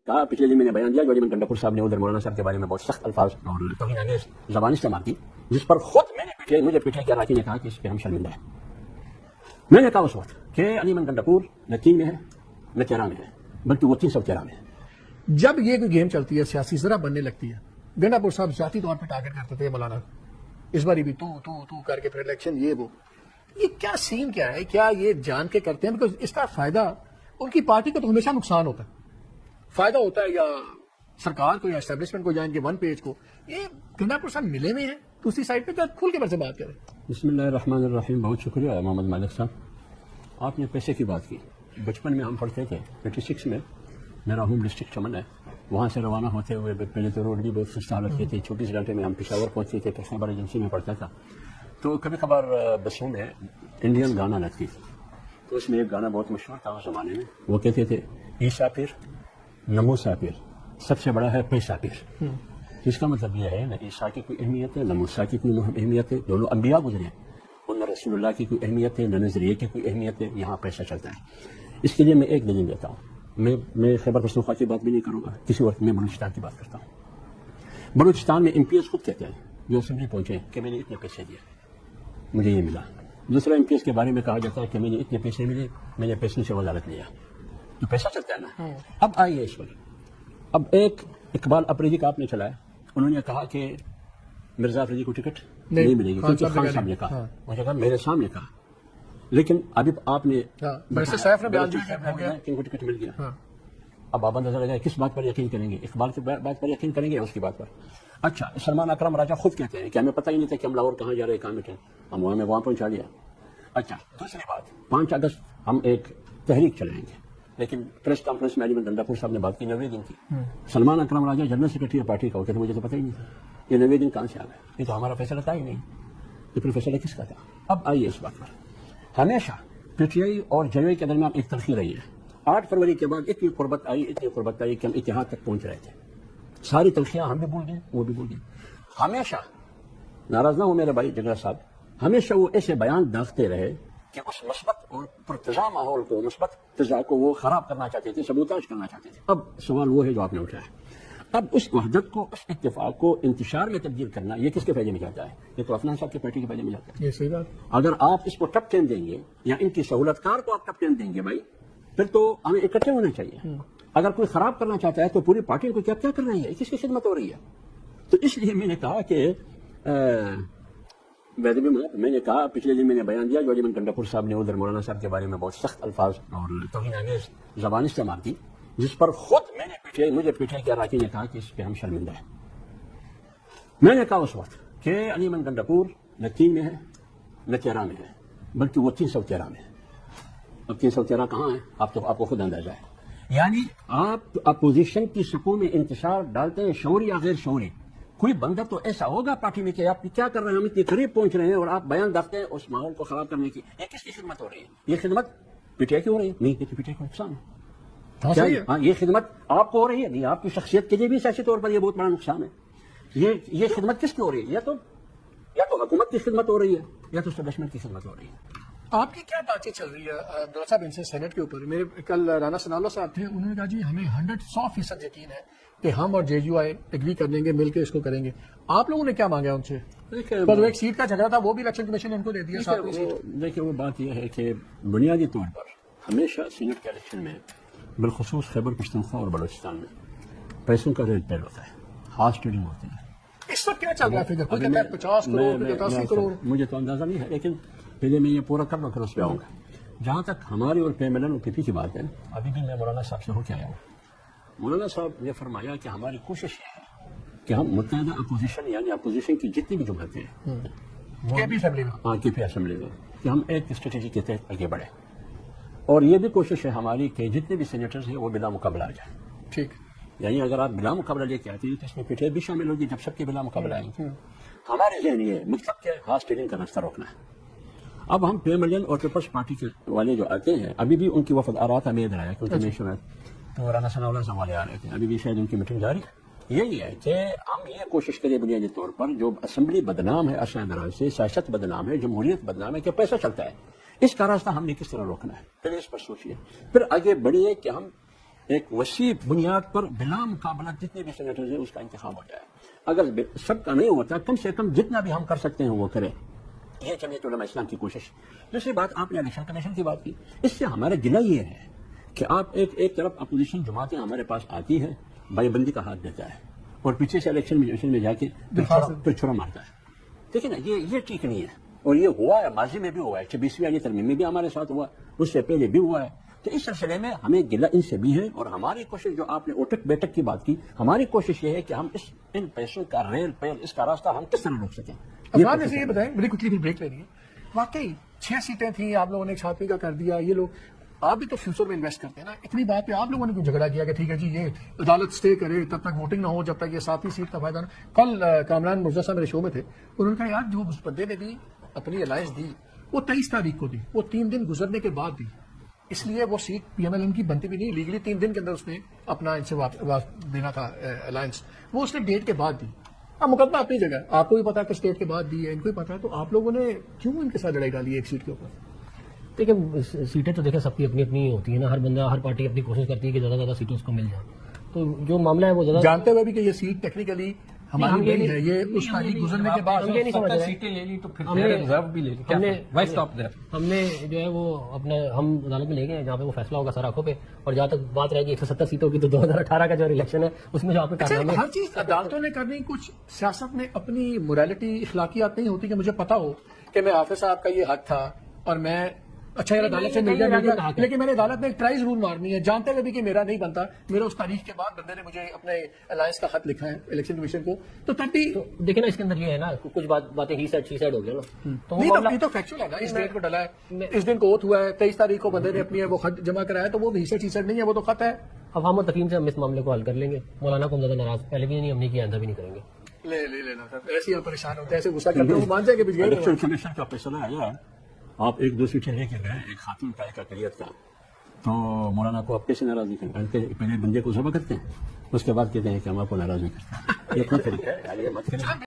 کہا پچھلے دن میں نے بیان دیا جو گنڈاپور صاحب نے ادھر مولانا صاحب کے بارے میں بہت سخت الفاظ اور توہین آمیز زبان استعمال کی، جس پر خود مجھے پیٹے کے اراکین نے کہا کہ اس پہ ہم شرمندہ ہیں۔ میں نے کہا اس وقت کہ علی من گنڈاپور نہ 3 میں ہے نہ 13 میں ہے، بلکہ وہ 313 میں ہے۔ جب یہ کوئی گیم چلتی ہے سیاسی ذرا بننے لگتی ہے، گنڈاپور صاحب ذاتی طور پہ ٹارگٹ کرتے تھے مولانا، اس باری بھی تو کر کے پھر الیکشن یہ وہ، یہ کیا سین کیا ہے؟ کیا یہ جان کے کرتے ہیں؟ بیکاز اس کا فائدہ ان کی پارٹی کو تو ہمیشہ نقصان ہوتا ہے، فائدہ ہوتا ہے یا سرکار کو یا اسٹیبلشمنٹ کو یا ان کے ون پیج کو۔ یہ گنڈاپور صاحب ملے ہوئے ہیں دوسری سائڈ پہ، کیا کھل کے سے بات کریں؟ بسم اللہ الرحمن الرحیم۔ بہت شکریہ محمد مالک صاحب، آپ نے پیسے کی بات کی۔ بچپن میں ہم پڑھتے تھے 86 میں، میرا ہوم ڈسٹرکٹ چمن ہے، وہاں سے روانہ ہوتے ہوئے پہلے تو روڈ بھی بہت سست حالت کی تھی، 24 گھنٹے میں ہم پشاور پہنچتے تھے، پھر خیبر ایجنسی میں پڑھتا تھا، تو کبھی کبھار بسوں میں انڈین گانا لگتی تھی، تو اس میں ایک گانا بہت مشہور تھا اس زمانے میں، وہ کہتے تھے عیسیٰ پیر نموسا پیر سب سے بڑا ہے پیسہ پیر۔ اس کا مطلب یہ ہے نہ عیسیٰ کی کوئی اہمیت ہے نہ موسیٰ کی کوئی اہمیت ہے، دونوں انبیاء گزرے اور نہ رسول اللہ کی کوئی اہمیت ہے نہ نظریے کی کوئی اہمیت ہے، یہاں پیسہ چلتا ہے۔ اس کے لیے میں ایک دلیل دیتا ہوں، میں خیبر پختونخوا کی بات بھی نہیں کروں گا، کسی وقت میں بلوچستان کی بات کرتا ہوں۔ بلوچستان میں ایم پی ایس خود کہتے ہیں جو اسمبلی پہنچے کہ میں نے اتنے پیسے دیے، مجھے یہ ملا۔ دوسرا ایم پی ایس کے بارے میں کہا جاتا ہے کہ میں نے اتنے پیسے ملے، میں نے پیسوں سے وزارت لیا، تو پیسہ چلتا ہے نا۔ اب آئیے اس پر، اب ایک اقبال اپریدی کا آپ نے چلایا، انہوں نے کہا کہ مرزا افریدی کو ٹکٹ نہیں ملے گی کیونکہ خان صاحب نے کہا، مجھے کہا میرے سامنے کہا، لیکن ابھی آپ نے کہ ٹکٹ مل گیا۔ اب آپ اندازہ لگائے کس بات پر یقین کریں گے، اقبال کی بات پر یقین کریں گے اس کی بات پر؟ اچھا، سلمان اکرم راجہ خود کہتے ہیں کہ ہمیں پتہ ہی نہیں تھا کہ ہم لاہور کہاں جا رہے ہیں، کہاں بیٹھے، ہم وہاں پہنچا دیا۔ اچھا، دوسری بات، 5 اگست ہم ایک تحریک چلائیں گے، لیکن پریس کانفرنس میں علی من گنڈاپور صاحب نے بات کی 90 دن کی۔ سلمان اکرم راجہ جنرل سیکرٹری ہے پارٹی کا، وہ کہتے مجھے تو پتہ ہی نہیں تھا، یہ 90 دن کہاں سے آ گئے، یہ تو ہمارا فیصلہ تھا ہی نہیں، یہ پھر فیصلہ کس کا تھا؟ اب آئیے اس بات پر، ہمیشہ پی ٹی آئی اور جے کے درمیان ایک تلخی رہی ہے۔ 8 فروری کے بعد اتنی قربت آئی کہ ہم اتحاد تک پہنچ رہے تھے، ساری تلخیاں ہم بھی بھول گئے، وہ بھی بھول گئے۔ ہمیشہ ناراض نہ ہو میرے بھائی جگرا صاحب، ہمیشہ وہ ایسے بیان داغتے رہے کہ اس مثبت اور پرتضاء ماحول کو، مثبت فضا کو وہ خراب کرنا چاہتے تھے، سبوتاژ کرنا چاہتے تھے۔ اب سوال وہ ہے جو آپ نے اٹھایا، اب اس وحدت کو، اس اتفاق کو انتشار میں تبدیل کرنا، یہ کس کے فائدے میں جاتا ہے؟ یہ تو افنان صاحب کی پارٹی کے فائدے میں جاتا ہے۔ یہ صحیح بات، اگر آپ اس کو ٹپ 10 دیں گے یا ان کی سہولت کار کو آپ ٹپ 10 دیں گے بھائی، پھر تو ہمیں اکٹھے ہونا چاہیے۔ اگر کوئی خراب کرنا چاہتا ہے تو پوری پارٹی کو کیا کر رہی ہے، کس کی خدمت ہو رہی ہے؟ تو اس لیے میں نے کہا کہ میں نے کہا پچھلے دن میں نے بیان دیا جو علی من گنڈاپور صاحب نے ادھر مولانا صاحب کے بارے میں بہت سخت الفاظ اور توہین آمیز زبان استعمال کی، جس پر خود مجھے پیٹے کے اراکین نے کہا کہ اس پہ ہم شرمندہ ہیں۔ میں نے کہا اس وقت کہ علی من گنڈاپور نہ 3 میں ہے نہ 13 میں ہے، بلکہ وہ 313 میں ہے۔ اب 313 کہاں ہے آپ کو خود اندازہ ہے، یعنی آپ اپوزیشن کی سکوں میں انتشار ڈالتے ہیں، شعوری یا غیر شعوری۔ کوئی بندہ تو ایسا ہوگا پارٹی میں کہ آپ کیا کر رہے ہیں، ہم اتنے قریب پہنچ رہے ہیں اور آپ بیان داغتے ہیں اس ماحول کو خراب کرنے کی۔ یہ کس کی خدمت ہو رہی ہے؟ یہ خدمت پی ٹی آئی کی ہو رہی ہے؟ نہیں، پی ٹی آئی کو نقصان ہے۔ ہاں، یہ خدمت آپ کو ہو رہی ہے؟ نہیں، آپ کی شخصیت کے لیے بھی سیاسی طور پر یہ بہت بڑا نقصان ہے۔ یہ خدمت کس کی ہو رہی ہے؟ یا تو حکومت کی خدمت ہو رہی ہے یا تو اسٹیبلشمنٹ کی خدمت ہو رہی ہے۔ آپ کی کیا باتیں چل رہی ہے عبداللہ صاحب ان سے سینٹ کے اوپر؟ میرے کل رانا ثناء اللہ صاحب تھے، انہوں نے کہا جی ہمیں 100% یقین ہے کہ ہم اور جے یو آئی ایگری کر لیں گے، مل کے اس کو کریں گے۔ آپ لوگوں نے کیا مانگا ان سے؟ ایک سیٹ کا جھگڑا تھا، وہ بھی الیکشن کمیشن نے ان کو دے دیا۔ دیکھیے، وہ بات یہ ہے کہ بنیادی طور پر ہمیشہ سینٹ کے الیکشن میں بالخصوص خیبر پختونخوا اور بلوچستان میں پیسوں کا ریٹ پیل ہوتا ہے، ہارس ٹریڈنگ ہوتی ہے۔ اس وقت کیا چل رہا ہے فگر؟ 50 کروڑ 85 کروڑ، مجھے تو اندازہ نہیں ہے، لیکن پہلے میں یہ پورا کر لوں پھر اس پہ آؤں گا۔ جہاں تک ہماری اور پے ملن اور پی پی کی بات ہے، ابھی بھی میں مولانا صاحب سے ہو کے آیا ہوں۔ مولانا صاحب نے فرمایا کہ ہماری کوشش یہ ہے کہ ہم متحدہ اپوزیشن یعنی اپوزیشن کی جتنی بھی جماعتیں ہیں کے پی اسمبلی میں، ہاں کے پی اسمبلی میں، کہ ہم ایک اسٹریٹجی کے تحت آگے بڑھیں، اور یہ بھی کوشش ہے ہماری کہ جتنے بھی سینیٹرز ہیں وہ بلا مقابلہ آ جائیں۔ ٹھیک، یعنی اگر آپ بلا مقابلہ لے کے آتے ہیں تو اس میں پی ٹی آئی بھی شامل ہوگی جب سب کے بلا مقابلہ آئیں گے۔ ہمارے ذہن یہ مطلب کہ ہارس ٹریڈنگ کا راستہ روکنا ہے۔ اب ہم پے ملین اور پیپلز پارٹی کے والے جو آتے ہیں، ابھی بھی ان کی وفد آ رہا تھا، میں ادھر آیا کیونکہ میں شمال تو رانا ثناء اللہ صاحب والے آ رہے تھے، ابھی بھی شاید ان کی میٹنگ جاری ہے۔ یہی ہے کہ ہم یہ کوشش کریں بنیادی طور پر جو اسمبلی بدنام ہے عرصہ دراز سے، سیاست بدنام ہے، جمہوریت بدنام ہے کہ پیسہ چلتا ہے، اس کا راستہ ہم نے کس طرح روکنا ہے، پہلے اس پر سوچیے، پھر آگے بڑھیے کہ ہم ایک وسیع بنیاد پر بلا مقابلہ جتنے بھی سینیٹرز ہیں اس کا انتخاب ہو جائے. اگر سب کا نہیں ہوتا کم سے کم جتنا بھی ہم کر سکتے ہیں وہ کریں. یہ جمعیت علماء اسلام کی کوشش. دوسری بات آپ نے الیکشن کمیشن کی بات کی. اس سے ہمارا گلہ یہ ہے کہ آپ ایک طرف اپوزیشن جماعتیں ہمارے پاس آتی ہے, بائی بندی کا ہاتھ دیتا ہے اور پیچھے سے الیکشن میں جا کے پھر چھڑا مارتا ہے. دیکھیں نا یہ ٹھیک نہیں ہے. اور یہ ہوا ہے, ماضی میں بھی ہوا ہے, 26ویں آئینی ترمیم میں بھی ہمارے ساتھ ہوا, اس سے پہلے بھی ہوا ہے. تو اس سلسلے میں ہمیں گلہ ان سے بھی ہے. اور ہماری کوشش, جو آپ نے اوٹک بیٹک کی بات کی, ہماری کوشش یہ ہے کہ ہم ان پیسوں کا ریل پیل اس کا راستہ ہم کس طرح روک سکیں. افغان نے یہ بتائیں, بڑی کچھ بریک لینی ہے. واقعی 6 سیٹیں تھیں, آپ لوگوں نے 1 آدمی کا کر دیا. یہ لوگ آپ بھی تو فیوچر میں انویسٹ کرتے ہیں نا. اتنی بات پہ آپ لوگوں نے کوئی جھگڑا کیا کہ ٹھیک ہے جی یہ عدالت سٹے کرے تب تک ووٹنگ نہ ہو, جب تک یہ 7ویں سیٹ کا فائدہ نہ. کل کامران مرزا صاحب میرے شو میں تھے, انہوں نے کہا یار جو اس بندے نے بھی اپنی الائنس دی وہ 23 تاریخ کو دی, وہ 3 دن گزرنے کے بعد دی, اس لیے وہ سیٹ پی ایم ایل این کی بنتی بھی نہیں. لیگلی 3 دن کے اندر اس نے اپنا ان سے دینا تھا الائنس, وہ اس نے ڈیٹ کے بعد دی. اب مقدمہ اپنی جگہ, آپ کو بھی پتا ہے کہ اسٹیٹ کے بعد دی ہے, ان کو بھی پتا ہے. تو آپ لوگوں نے کیوں ان کے ساتھ لڑائی ڈالی ہے ایک سیٹ کے اوپر؟ دیکھیں سیٹیں تو دیکھیں سب کی اپنی اپنی ہوتی ہیں نا, ہر بندہ ہر پارٹی اپنی کوشش کرتی ہے کہ زیادہ زیادہ سیٹیں اس کو مل جائیں. تو جو معاملہ ہے وہ زیادہ جانتے ہوئے بھی کہ یہ سیٹ ٹیکنیکلی ہماری نہیں ہے, یہ اس تاریخ گزرنے کے بعد ہم یہ نہیں سمجھ رہے. سیٹیں لے لی تو پھر ریزرو بھی لے لی. وائی اسٹاپ دیر. ہم نے جو ہے وہ اپنے ہم عدالت میں لے گئے جہاں پہ وہ فیصلہ ہوگا سارا آنکھوں پہ. اور جہاں تک بات رہے گی 170 سیٹوں کی, تو 2018 کا جو الیکشن ہے اس میں جو آپ کے کارنامے, ہر چیز عدالتوں نے کرنی. کچھ سیاست میں اپنی موریلٹی اخلاقیات نہیں ہوتی کہ مجھے پتا ہو کہ میں حافظ صاحب کا یہ حق تھا اور میں اچھا یار عدالت سے مل گیا, لیکن میں نے عدالت میں ایک ٹرائی ضرور مارنی ہے, جانتے ہوئے بھی کہ میرا نہیں بنتا. میرا اس تاریخ کے بعد بندے نے مجھے اپنے الائنس کا خط لکھا ہے الیکشن کمیشن کو, تو تب بھی دیکھیں نا اس کے اندر یہ ہے نا کچھ باتیں ہی سیڈ شی سیڈ ہو گیا نا. تو یہ تو فیکچوئل ہے نا. اس ڈیٹ کو ڈلا ہے, اس دن کو اوتھ ہوا ہے, 23 تاریخ کو بندے نے اپنی وہ خط جمع کرایا, تو وہ بھی ہی سیڈ نہیں ہے, وہ تو خط ہے. افہام و تفہیم سے ہم اس معاملے کو حل کر لیں گے. مولانا کو ہم زیادہ ناراض پہلے بھی نہیں ہم نے کیا, آئندہ بھی نہیں کریں گے. لے لینا سر, ایسے ہی پریشان ہوتے ہیں, ایسے غصہ کرتے ہیں, مان جائے کہ الیکشن کمیشن کا فیصلہ آیا, آپ 1-2 سیٹیں لے کے گئے, ایک خاتون کا ایک اقلیت کا, تو مولانا کو آپ کیسے ناراض نہیں کرتے؟ پہلے بندے کو ذبح کرتے ہیں, اس کے بعد کہتے ہیں کہ ہم آپ کو ناراض نہیں کرتے. یہ اپنا طریقہ ہے, مت کریں.